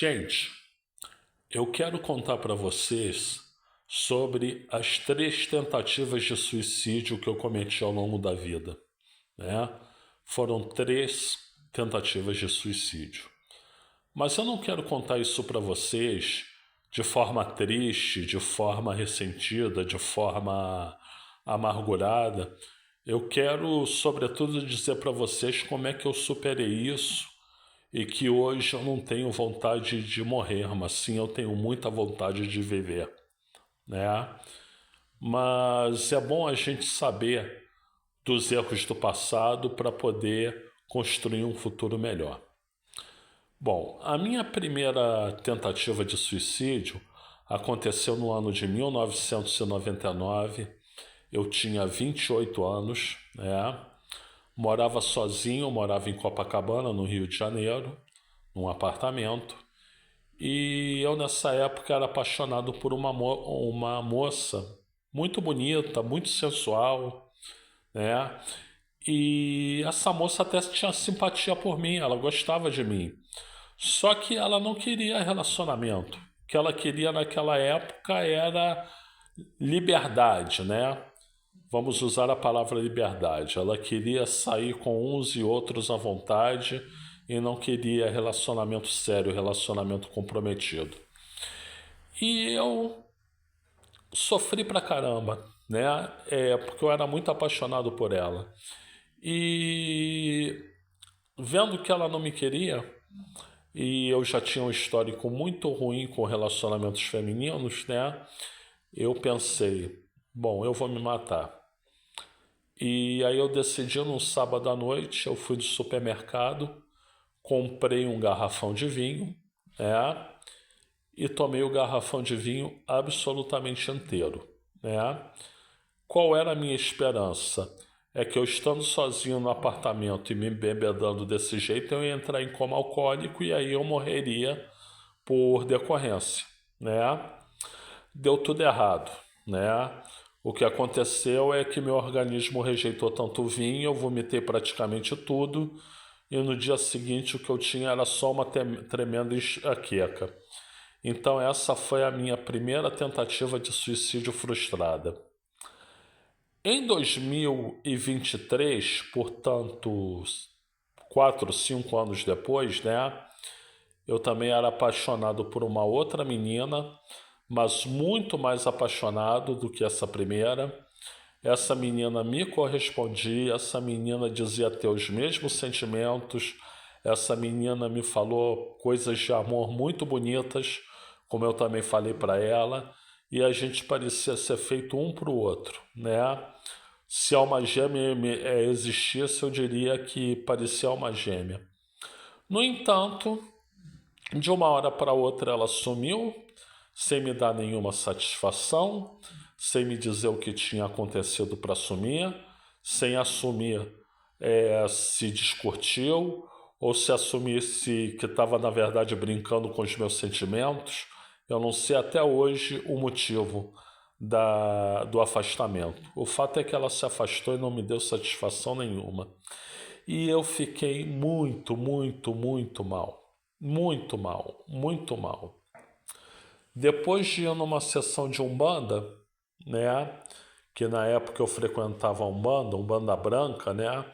Gente, eu quero contar para vocês sobre as 3 tentativas de suicídio que eu cometi ao longo da vida, né? Foram 3 tentativas de suicídio. Mas eu não quero contar isso para vocês de forma triste, de forma ressentida, de forma amargurada. Eu quero, sobretudo, dizer para vocês como é que eu superei isso e que hoje eu não tenho vontade de morrer, mas sim eu tenho muita vontade de viver, né? Mas é bom a gente saber dos erros do passado para poder construir um futuro melhor. Bom, a minha primeira tentativa de suicídio aconteceu no ano de 1999. Eu tinha 28 anos, né? Morava sozinho, morava em Copacabana, no Rio de Janeiro, num apartamento. E eu, nessa época, era apaixonado por uma moça muito bonita, muito sensual, né? E essa moça até tinha simpatia por mim, ela gostava de mim. Só que ela não queria relacionamento. O que ela queria naquela época era liberdade, né? Vamos usar a palavra liberdade. Ela queria sair com uns e outros à vontade e não queria relacionamento sério, relacionamento comprometido. E eu sofri pra caramba, né? Porque eu era muito apaixonado por ela. E vendo que ela não me queria, e eu já tinha um histórico muito ruim com relacionamentos femininos, né? Eu pensei, bom, eu vou me matar. E aí eu decidi num sábado à noite, eu fui do supermercado, comprei um garrafão de vinho, né? E tomei o garrafão de vinho absolutamente inteiro, né? Qual era a minha esperança? É que eu estando sozinho no apartamento e me bebedando desse jeito, eu ia entrar em coma alcoólico e aí eu morreria por decorrência, né? Deu tudo errado, né? O que aconteceu é que meu organismo rejeitou tanto o vinho, eu vomitei praticamente tudo, e no dia seguinte o que eu tinha era só uma tremenda enxaqueca. Então essa foi a minha primeira tentativa de suicídio frustrada. Em 2023, portanto, 4, 5 anos depois, né? Eu também era apaixonado por uma outra menina, mas muito mais apaixonado do que essa primeira. Essa menina me correspondia, essa menina dizia ter os mesmos sentimentos, essa menina me falou coisas de amor muito bonitas, como eu também falei para ela, e a gente parecia ser feito um para o outro, né? Se alma gêmea existisse, eu diria que parecia alma gêmea. No entanto, de uma hora para outra ela sumiu, sem me dar nenhuma satisfação, sem me dizer o que tinha acontecido para sumir, sem assumir se descurtiu ou se assumisse que estava na verdade brincando com os meus sentimentos. Eu não sei até hoje o motivo do afastamento. O fato é que ela se afastou e não me deu satisfação nenhuma. E eu fiquei muito, muito, muito mal. Muito mal, muito mal. Depois de ir numa sessão de Umbanda, né? Que na época eu frequentava Umbanda branca, né?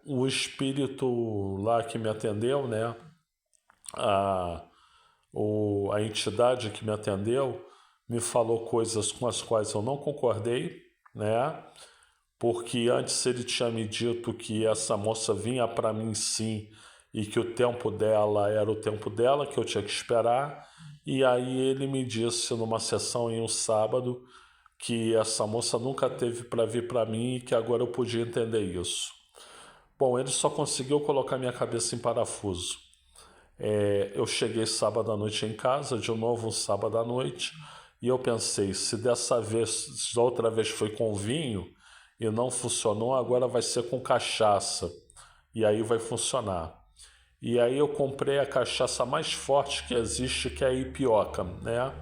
O espírito lá que me atendeu, né? A, a entidade que me atendeu me falou coisas com as quais eu não concordei, né? Porque antes ele tinha me dito que essa moça vinha para mim sim e que o tempo dela era o tempo dela, que eu tinha que esperar. E aí ele me disse numa sessão em um sábado que essa moça nunca teve para vir para mim e que agora eu podia entender isso. Bom, ele só conseguiu colocar minha cabeça em parafuso. Eu cheguei sábado à noite em casa, de novo um sábado à noite, e eu pensei, se dessa vez, da outra vez foi com vinho e não funcionou, agora vai ser com cachaça, e aí vai funcionar. E aí eu comprei a cachaça mais forte que existe, que é a Ipioca, né?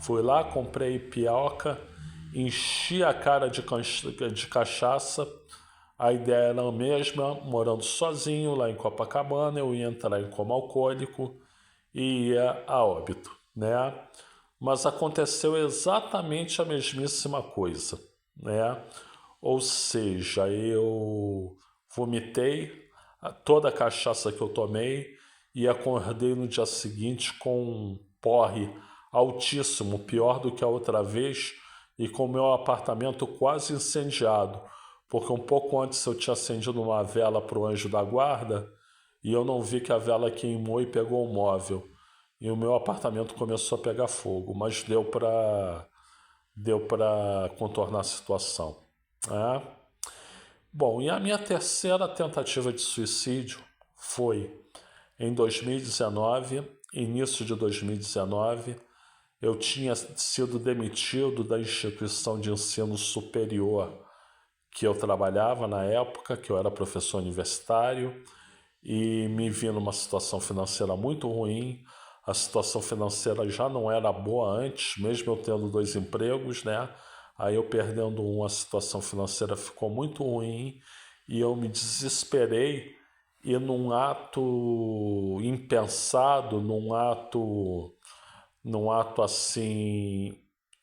Fui lá, comprei a Ipioca, enchi a cara de cachaça. A ideia era a mesma, morando sozinho lá em Copacabana, eu ia entrar em coma alcoólico e ia a óbito, né? Mas aconteceu exatamente a mesmíssima coisa, né? Ou seja, eu vomitei toda a cachaça que eu tomei e acordei no dia seguinte com um porre altíssimo, pior do que a outra vez, e com o meu apartamento quase incendiado, porque um pouco antes eu tinha acendido uma vela para o anjo da guarda e eu não vi que a vela queimou e pegou o móvel. E o meu apartamento começou a pegar fogo, mas deu para contornar a situação, né? Bom, e a minha terceira tentativa de suicídio foi em 2019, início de 2019. Eu tinha sido demitido da instituição de ensino superior que eu trabalhava na época, que eu era professor universitário, e me vi numa situação financeira muito ruim. A situação financeira já não era boa antes, mesmo eu tendo 2 empregos, né? Aí eu perdendo um, a situação financeira ficou muito ruim e eu me desesperei e num ato impensado, num ato assim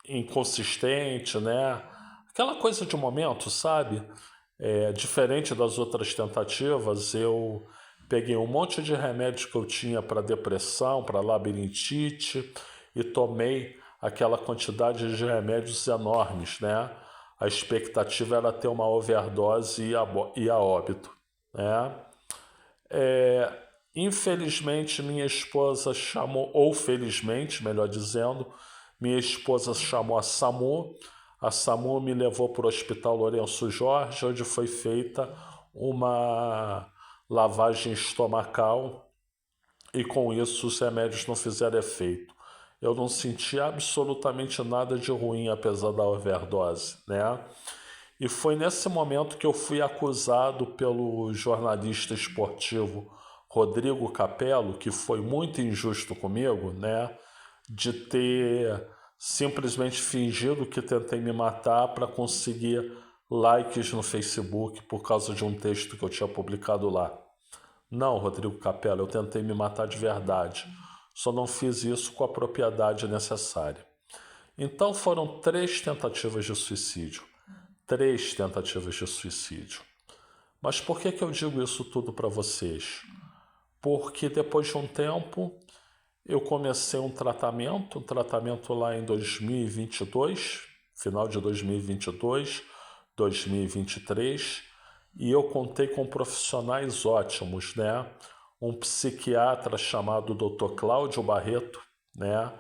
inconsistente, né? Aquela coisa de momento, sabe? Diferente das outras tentativas, eu peguei um monte de remédio que eu tinha para depressão, para labirintite e tomei aquela quantidade de remédios enormes, né? A expectativa era ter uma overdose e a óbito, né? Infelizmente, minha esposa chamou, ou felizmente, melhor dizendo, minha esposa chamou a SAMU. A SAMU me levou para o Hospital Lourenço Jorge, onde foi feita uma lavagem estomacal e com isso os remédios não fizeram efeito. Eu não senti absolutamente nada de ruim apesar da overdose, né? E foi nesse momento que eu fui acusado pelo jornalista esportivo Rodrigo Capello, que foi muito injusto comigo, né? De ter simplesmente fingido que tentei me matar para conseguir likes no Facebook por causa de um texto que eu tinha publicado lá. Não, Rodrigo Capello, eu tentei me matar de verdade. Só não fiz isso com a propriedade necessária. Então foram 3 tentativas de suicídio. 3 tentativas de suicídio. Mas por que eu digo isso tudo para vocês? Porque depois de um tempo eu comecei um tratamento lá em 2022, final de 2022, 2023, e eu contei com profissionais ótimos, né? Um psiquiatra chamado Dr. Cláudio Barreto, né?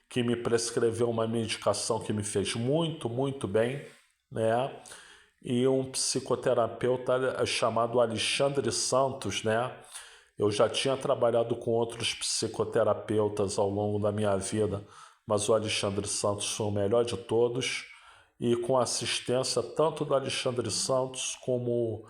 Que me prescreveu uma medicação que me fez muito, muito bem, né? E um psicoterapeuta chamado Alexandre Santos, né? Eu já tinha trabalhado com outros psicoterapeutas ao longo da minha vida, mas o Alexandre Santos foi o melhor de todos. E com a assistência tanto do Alexandre Santos como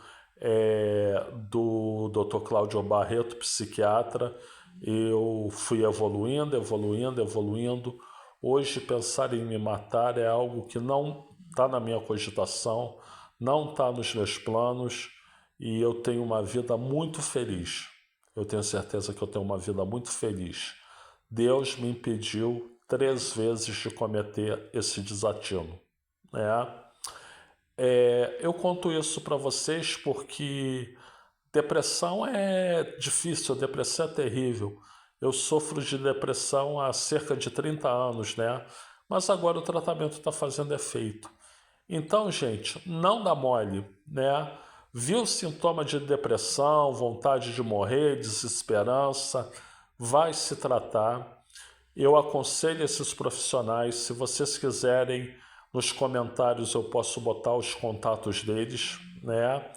do Dr. Cláudio Barreto, psiquiatra, eu fui evoluindo, evoluindo, evoluindo. Hoje, pensar em me matar é algo que não está na minha cogitação, não está nos meus planos e eu tenho uma vida muito feliz. Eu tenho certeza que eu tenho uma vida muito feliz. Deus me impediu 3 vezes de cometer esse desatino, né? Eu conto isso para vocês porque depressão é difícil, depressão é terrível. Eu sofro de depressão há cerca de 30 anos, né? Mas agora o tratamento está fazendo efeito. Então, gente, não dá mole, né? Viu sintoma de depressão, vontade de morrer, desesperança, vai se tratar. Eu aconselho esses profissionais, se vocês quiserem, nos comentários eu posso botar os contatos deles, né?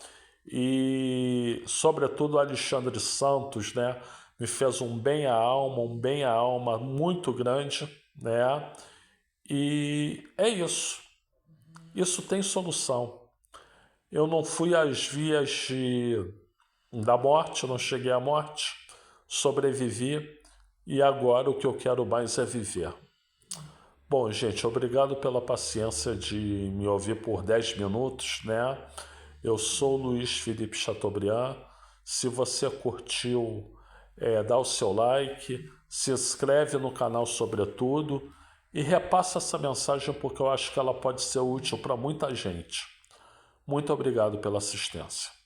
E, sobretudo, o Alexandre Santos, né? Me fez um bem à alma muito grande, né? E é isso. Isso tem solução. Eu não fui às vias da morte, não cheguei à morte, sobrevivi e agora o que eu quero mais é viver. Bom, gente, obrigado pela paciência de me ouvir por 10 minutos, né? Eu sou Luiz Felipe Chateaubriand. Se você curtiu, dá o seu like, se inscreve no canal sobretudo e repassa essa mensagem porque eu acho que ela pode ser útil para muita gente. Muito obrigado pela assistência.